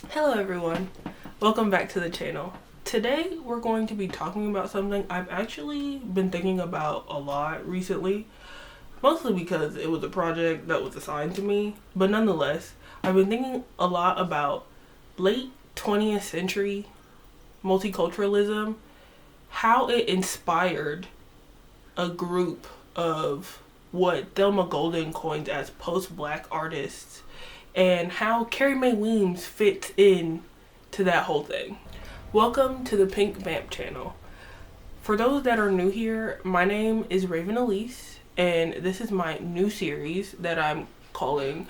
Hello everyone, welcome back to the channel. Today we're going to be talking about something I've actually been thinking about a lot recently, mostly because it was a project that was assigned to me, but nonetheless, I've been thinking a lot about late 20th century multiculturalism, how it inspired a group of what Thelma Golden coined as post-black artists, and how Carrie Weems fits in to that whole thing. Welcome to the Pink Vamp channel. For those that are new here, my name is Raven Elise, and this is my new series that I'm calling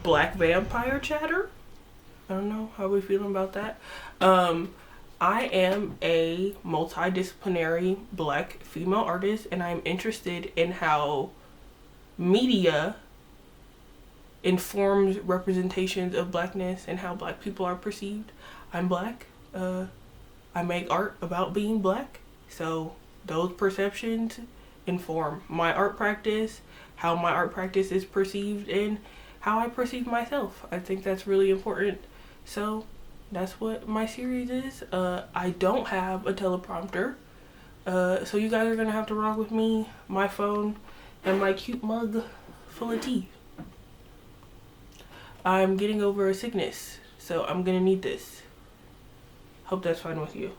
Black Vampire Chatter. I don't know how we're feeling about that. I am a multidisciplinary black female artist, and I'm interested in how media informs representations of blackness and how black people are perceived. I'm black. I make art about being black. So those perceptions inform my art practice, how my art practice is perceived, and how I perceive myself. I think that's really important. So that's what my series is. I don't have a teleprompter. So you guys are gonna have to rock with me, my phone, and my cute mug full of tea. I'm getting over a sickness, so I'm gonna need this. Hope that's fine with you.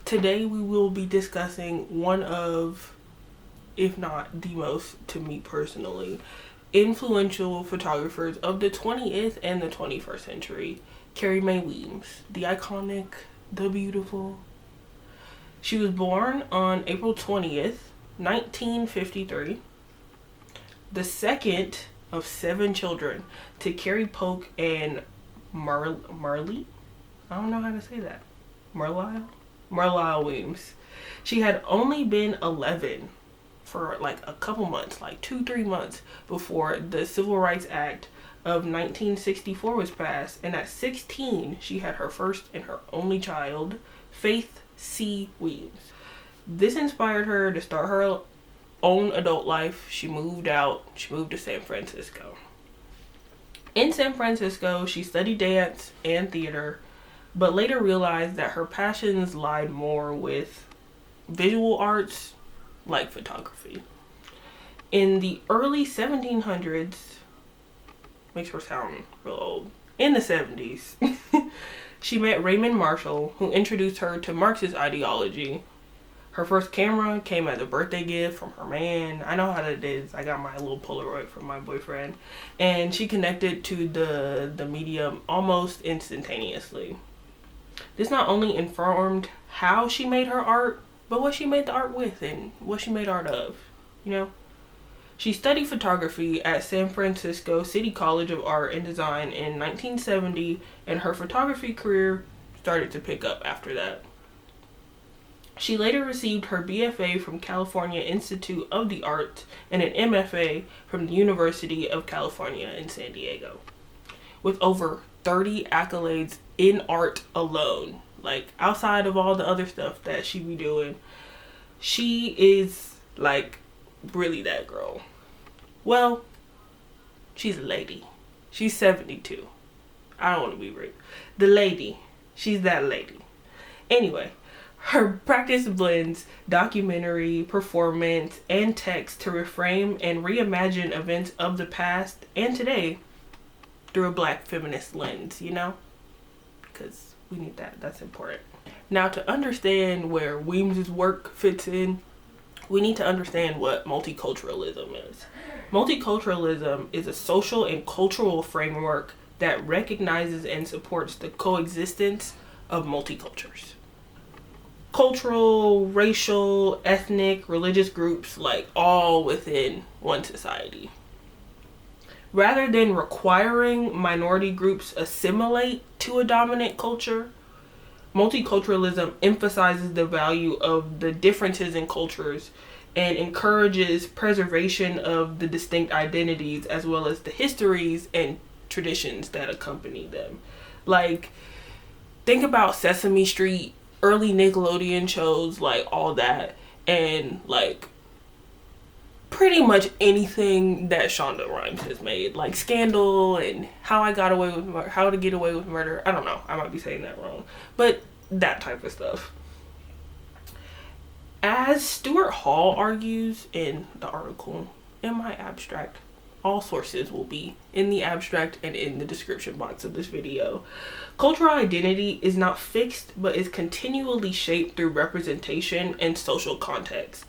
Today we will be discussing one of, if not the most, to me personally, influential photographers of the 20th and the 21st century, Carrie Weems, the iconic, the beautiful. She was born on April 20th, 1953. The second of 7 children to Carrie Polk and Marley. I don't know how to say that. Marlyle Weems. She had only been 11 for like a couple months, like 2-3 months before the Civil Rights Act of 1964 was passed, and at 16 she had her first and her only child, Faith C. Weems. This inspired her to start her own adult life. She moved to San Francisco. In San Francisco, she studied dance and theater, but later realized that her passions lied more with visual arts like photography. In the early 1700s, makes her sound real old, in the 70s, she met Raymond Marshall, who introduced her to Marxist ideology. Her first camera came as a birthday gift from her man. I know how that is. I got my little Polaroid from my boyfriend. And she connected to the medium almost instantaneously. This not only informed how she made her art, but what she made the art with and what she made art of, you know? She studied photography at San Francisco City College of Art and Design in 1970, and her photography career started to pick up after that. She later received her BFA from California Institute of the Arts and an MFA from the University of California in San Diego. With over 30 accolades in art alone, like outside of all the other stuff that she be doing, she is like really that girl. Well, she's a lady. She's 72. I don't want to be rude. The lady. She's that lady. Anyway, her practice blends documentary, performance, and text to reframe and reimagine events of the past and today through a black feminist lens, you know? Because we need that. That's important. Now, to understand where Weems' work fits in, we need to understand what multiculturalism is. Multiculturalism is a social and cultural framework that recognizes and supports the coexistence of multicultures. Cultural, racial, ethnic, religious groups, like all within one society. Rather than requiring minority groups assimilate to a dominant culture, multiculturalism emphasizes the value of the differences in cultures and encourages preservation of the distinct identities as well as the histories and traditions that accompany them. Like, think about Sesame Street, early Nickelodeon shows, like all that, and like pretty much anything that Shonda Rhimes has made, like Scandal and How to Get Away with Murder. I don't know, I might be saying that wrong, but that type of stuff. As Stuart Hall argues in the article in my abstract, all sources will be in the abstract and in the description box of this video, cultural identity is not fixed but is continually shaped through representation and social context.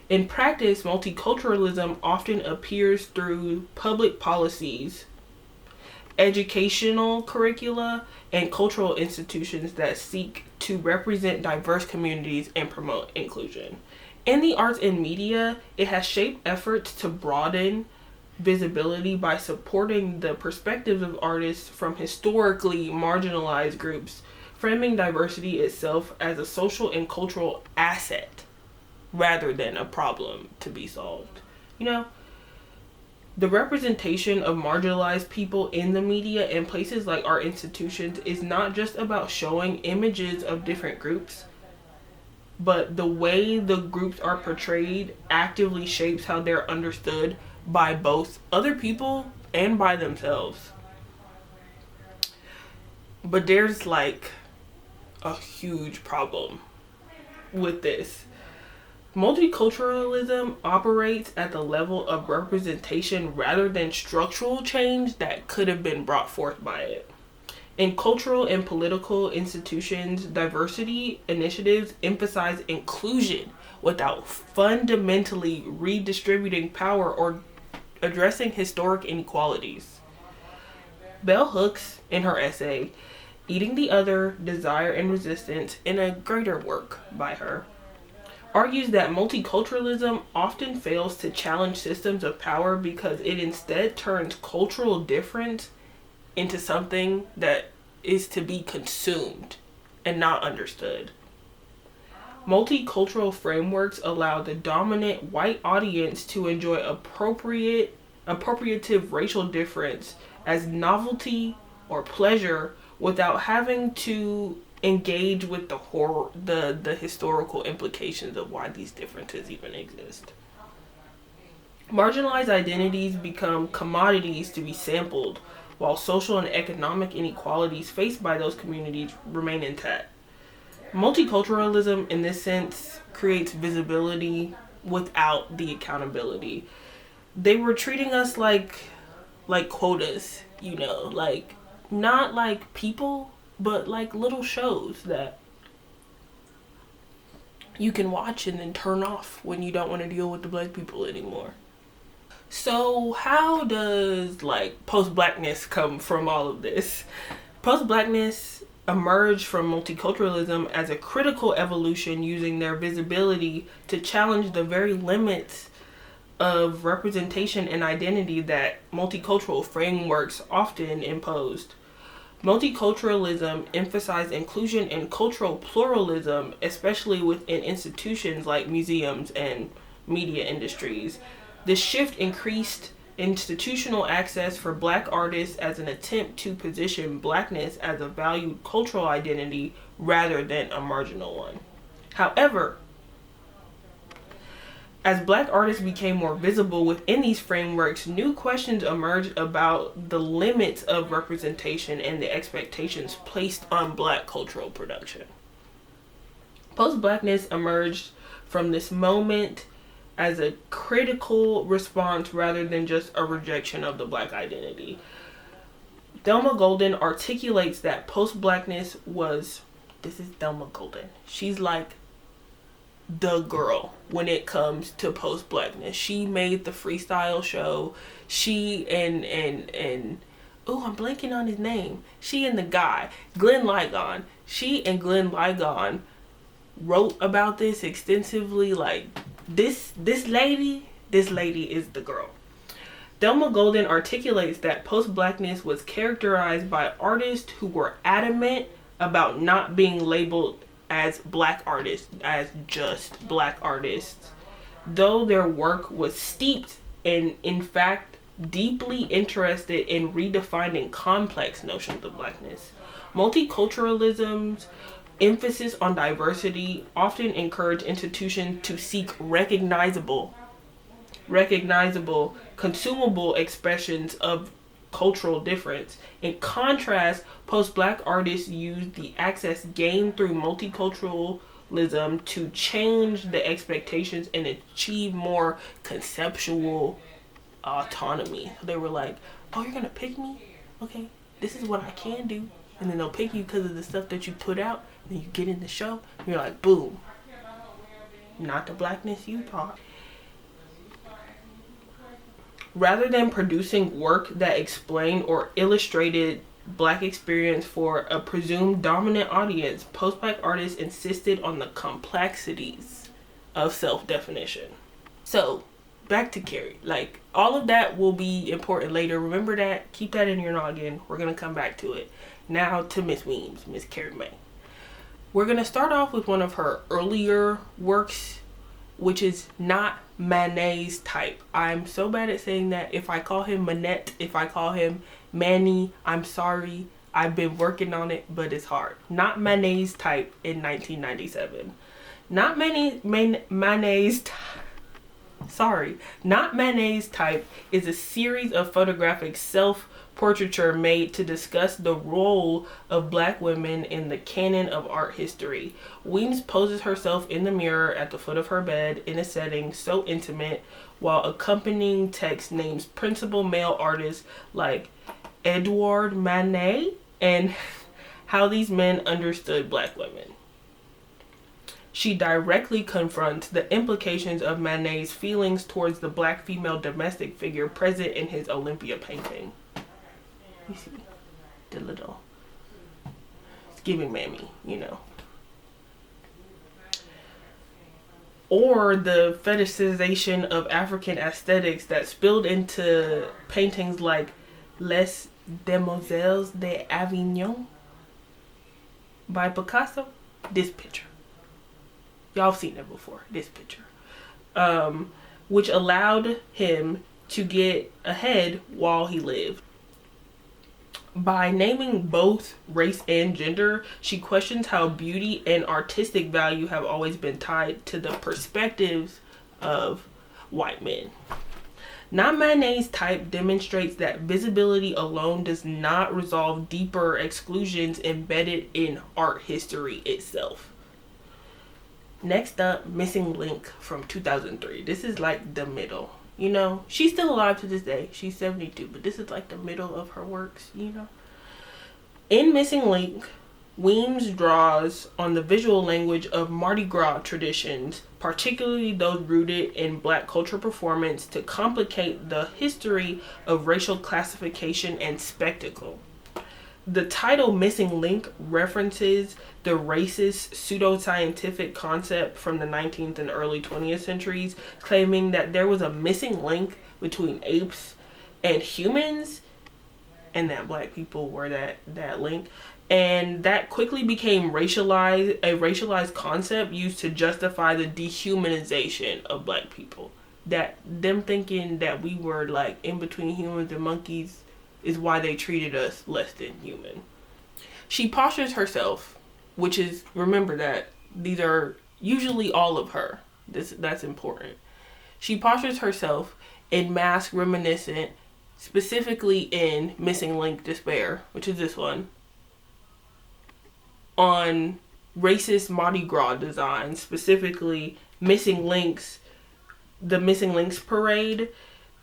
In practice, multiculturalism often appears through public policies, educational curricula, and cultural institutions that seek to represent diverse communities and promote inclusion. In the arts and media, it has shaped efforts to broaden visibility by supporting the perspectives of artists from historically marginalized groups, framing diversity itself as a social and cultural asset rather than a problem to be solved. You know, the representation of marginalized people in the media and places like art institutions is not just about showing images of different groups, but the way the groups are portrayed actively shapes how they're understood by both other people and by themselves. But there's like a huge problem with this. Multiculturalism operates at the level of representation rather than structural change that could have been brought forth by it. In cultural and political institutions, diversity initiatives emphasize inclusion without fundamentally redistributing power or addressing historic inequalities. Bell Hooks, in her essay, Eating the Other, Desire and Resistance, in a greater work by her, argues that multiculturalism often fails to challenge systems of power because it instead turns cultural difference into something that is to be consumed and not understood. Multicultural frameworks allow the dominant white audience to enjoy appropriative racial difference as novelty or pleasure without having to engage with the historical implications of why these differences even exist. Marginalized identities become commodities to be sampled, while social and economic inequalities faced by those communities remain intact. Multiculturalism, in this sense, creates visibility without the accountability. They were treating us like quotas, you know, like not like people, but like little shows that you can watch and then turn off when you don't want to deal with the black people anymore. So how does like post-blackness come from all of this? Post-blackness emerged from multiculturalism as a critical evolution, using their visibility to challenge the very limits of representation and identity that multicultural frameworks often imposed. Multiculturalism emphasized inclusion and cultural pluralism, especially within institutions like museums and media industries. This shift increased institutional access for black artists as an attempt to position blackness as a valued cultural identity rather than a marginal one. However, as black artists became more visible within these frameworks, new questions emerged about the limits of representation and the expectations placed on black cultural production. Post-blackness emerged from this moment as a critical response rather than just a rejection of the black identity. Thelma Golden articulates that post-blackness was, this is Thelma Golden, she's like the girl when it comes to post-blackness. She made the freestyle show. She and oh, I'm blanking on his name. She and the guy, Glenn Ligon. She and Glenn Ligon wrote about this extensively. Like this lady is the girl. Thelma Golden articulates that post-blackness was characterized by artists who were adamant about not being labeled as black artists, as just black artists, though their work was steeped and, in fact, deeply interested in redefining complex notions of blackness. Multiculturalism's emphasis on diversity often encouraged institutions to seek recognizable recognizable, consumable expressions of cultural difference. In contrast, post-black artists use the access gained through multiculturalism to change the expectations and achieve more conceptual autonomy. They were like, oh, you're gonna pick me? Okay, this is what I can do. And then they'll pick you because of the stuff that you put out. And you get in the show, and you're like, boom. Not the blackness you thought. Rather than producing work that explained or illustrated black experience for a presumed dominant audience, post-black artists insisted on the complexities of self-definition. So, back to Carrie. Like, all of that will be important later. Remember that. Keep that in your noggin. We're going to come back to it. Now to Miss Weems, Miss Carrie Mae. We're going to start off with one of her earlier works, which is not Manet's type. I'm so bad at saying that. If I call him Manette, if I call him Manny, I'm sorry. I've been working on it, but it's hard. Not Manet's type in 1997. Not Manet's type is a series of photographic self-portraiture made to discuss the role of black women in the canon of art history. Weems poses herself in the mirror at the foot of her bed in a setting so intimate, while accompanying text names principal male artists like Edouard Manet and how these men understood black women. She directly confronts the implications of Manet's feelings towards the black female domestic figure present in his Olympia painting. You see, the little, it's giving mammy, you know. Or the fetishization of African aesthetics that spilled into paintings like Les Demoiselles d'Avignon by Picasso. This picture. Y'all have seen it before, this picture. Which allowed him to get ahead while he lived. By naming both race and gender, she questions how beauty and artistic value have always been tied to the perspectives of white men. Not Manet's type demonstrates that visibility alone does not resolve deeper exclusions embedded in art history itself. Next up, Missing Link from 2003. This is like the middle, you know. She's still alive to this day. She's 72, but this is like the middle of her works, you know. In Missing Link, Weems draws on the visual language of Mardi Gras traditions, particularly those rooted in black cultural performance, to complicate the history of racial classification and spectacle. The title Missing Link references the racist pseudoscientific concept from the 19th and early 20th centuries, claiming that there was a missing link between apes and humans, and that black people were that link. And that quickly became a racialized concept used to justify the dehumanization of black people. That them thinking that we were like in between humans and monkeys is why they treated us less than human. She postures herself, which is, remember that these are usually all of her. That's important. She postures herself in mask reminiscent, specifically in Missing Link Despair, which is this one, on racist Mardi Gras designs, specifically the Missing Links parade,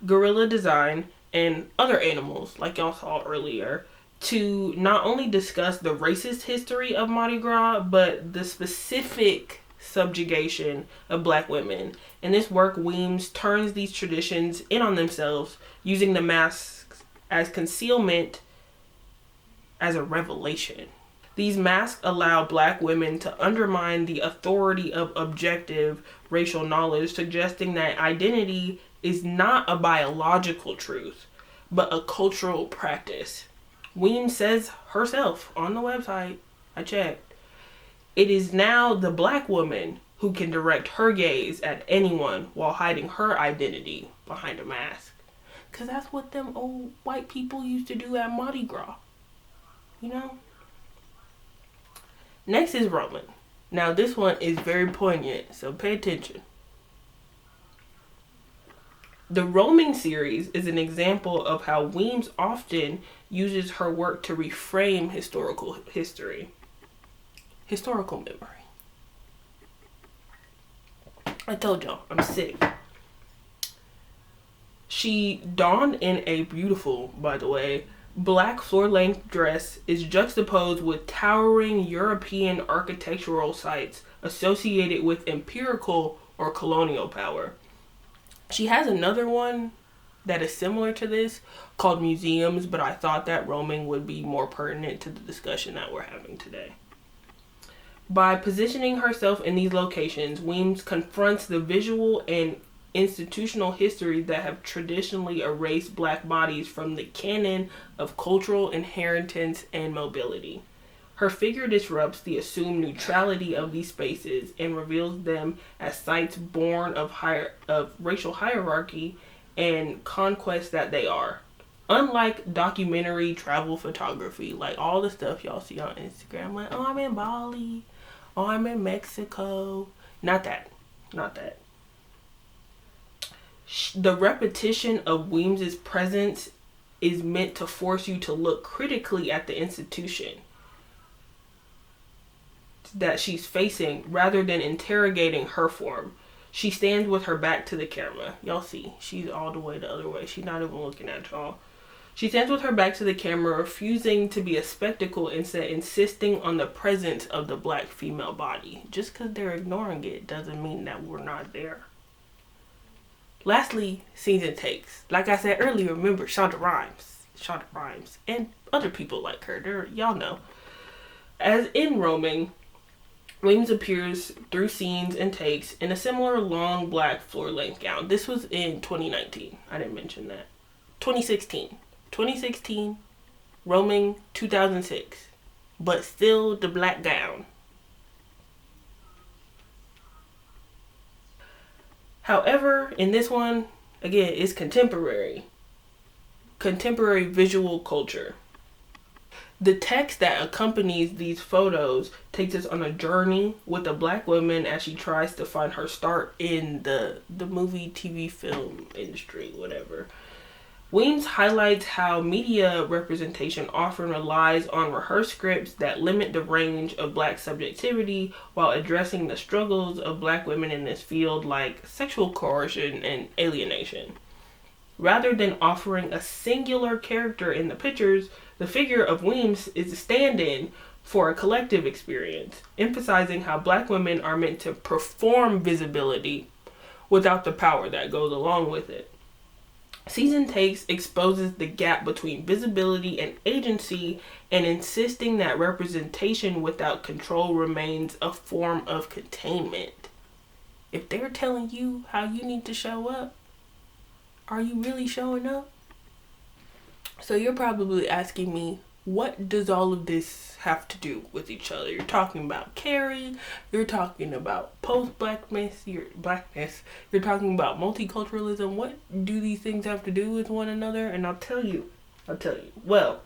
gorilla design, and other animals, like y'all saw earlier, to not only discuss the racist history of Mardi Gras, but the specific subjugation of black women. In this work, Weems turns these traditions in on themselves, using the masks as concealment as a revelation. These masks allow black women to undermine the authority of objective racial knowledge, suggesting that identity is not a biological truth, but a cultural practice. Weems says herself on the website, I checked, it is now the black woman who can direct her gaze at anyone while hiding her identity behind a mask. Because that's what them old white people used to do at Mardi Gras. You know? Next is Roman. Now this one is very poignant, so pay attention. The Roaming series is an example of how Weems often uses her work to reframe historical memory. I told y'all, I'm sick. She donned in a beautiful, by the way, black floor-length dress is juxtaposed with towering European architectural sites associated with imperial or colonial power. She has another one that is similar to this called Museums, but I thought that Roaming would be more pertinent to the discussion that we're having today. By positioning herself in these locations, Weems confronts the visual and institutional histories that have traditionally erased black bodies from the canon of cultural inheritance and mobility. Her figure disrupts the assumed neutrality of these spaces and reveals them as sites born of racial hierarchy and conquest that they are. Unlike documentary travel photography, like all the stuff y'all see on Instagram, like, oh, I'm in Bali, oh, I'm in Mexico. Not that. The repetition of Weems's presence is meant to force you to look critically at the institution that she's facing rather than interrogating her form. She stands with her back to the camera. Y'all see, she's all the way the other way. She's not even looking at y'all. She stands with her back to the camera, refusing to be a spectacle, instead insisting on the presence of the black female body. Just because they're ignoring it doesn't mean that we're not there. Lastly, scenes and takes. Like I said earlier, remember Shonda Rhimes, and other people like her. Y'all know. As in Roaming, Weems appears through scenes and takes in a similar long black floor-length gown. This was in 2019. I didn't mention that. 2016, Roaming 2006, but still the black gown. However, in this one, again, it's contemporary visual culture. The text that accompanies these photos takes us on a journey with a black woman as she tries to find her start in the movie, TV, film industry, whatever. Weems highlights how media representation often relies on rehearsed scripts that limit the range of black subjectivity while addressing the struggles of black women in this field, like sexual coercion and alienation. Rather than offering a singular character in the pictures, the figure of Weems is a stand-in for a collective experience, emphasizing how black women are meant to perform visibility without the power that goes along with it. Season Takes exposes the gap between visibility and agency and insisting that representation without control remains a form of containment. If they're telling you how you need to show up, are you really showing up? So you're probably asking me, what does all of this have to do with each other? You're talking about Carrie, you're talking about post-blackness, you're talking about multiculturalism. What do these things have to do with one another? And I'll tell you. Well,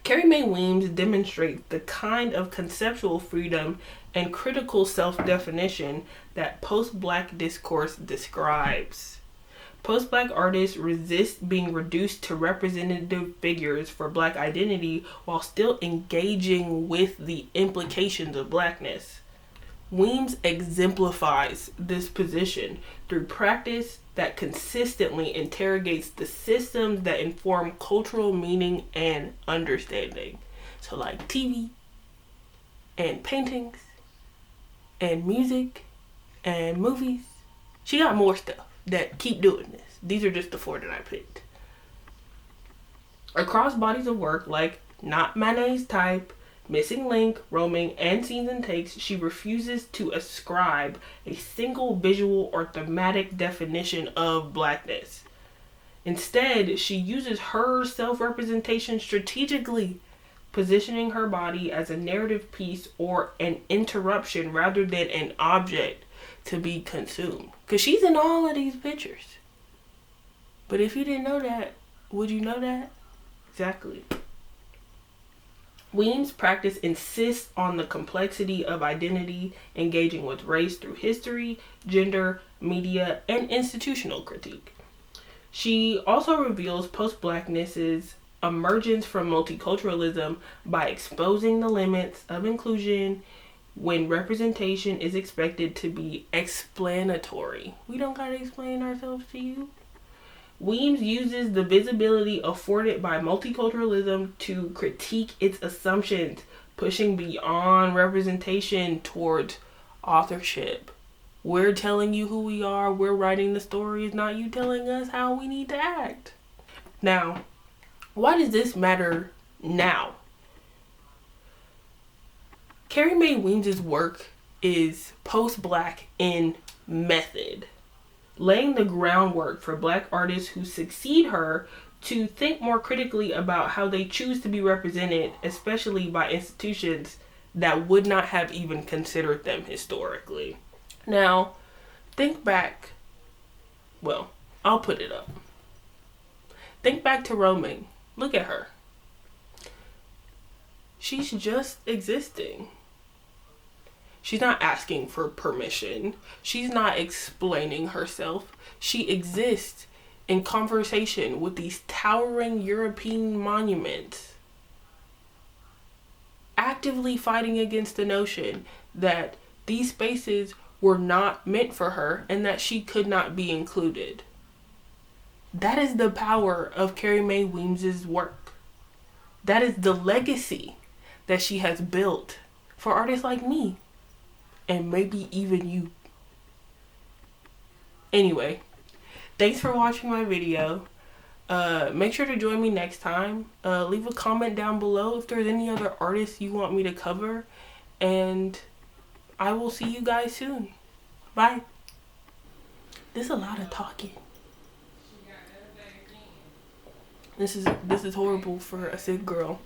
Carrie Mae Weems demonstrates the kind of conceptual freedom and critical self-definition that post-black discourse describes. Post-black artists resist being reduced to representative figures for black identity while still engaging with the implications of blackness. Weems exemplifies this position through practice that consistently interrogates the systems that inform cultural meaning and understanding. So like TV and paintings and music and movies. She got more stuff that keep doing this. These are just the 4 that I picked. Across bodies of work like Not Manet's Type, Missing Link, Roaming, and Scenes and Takes, she refuses to ascribe a single visual or thematic definition of blackness. Instead, she uses her self-representation strategically, positioning her body as a narrative piece or an interruption rather than an object to be consumed. Because she's in all of these pictures. But if you didn't know that, would you know that? Exactly. Weems' practice insists on the complexity of identity, engaging with race through history, gender, media, and institutional critique. She also reveals post-blackness's emergence from multiculturalism by exposing the limits of inclusion when representation is expected to be explanatory. We don't gotta explain ourselves to you. Weems uses the visibility afforded by multiculturalism to critique its assumptions, pushing beyond representation towards authorship. We're telling you who we are, we're writing the stories, not you telling us how we need to act. Now, why does this matter now? Carrie Mae Weems' work is post-black in method, laying the groundwork for black artists who succeed her to think more critically about how they choose to be represented, especially by institutions that would not have even considered them historically. Now, think back, well, I'll put it up. Think back to Romaine. Look at her. She's just existing. She's not asking for permission. She's not explaining herself. She exists in conversation with these towering European monuments, actively fighting against the notion that these spaces were not meant for her and that she could not be included. That is the power of Carrie Mae Weems' work. That is the legacy that she has built for artists like me and maybe even you. Anyway, thanks for watching my video. Make sure to join me next time. Leave a comment down below if there's any other artists you want me to cover, and I will see you guys soon. Bye. There's a lot of talking. This is horrible for a sick girl.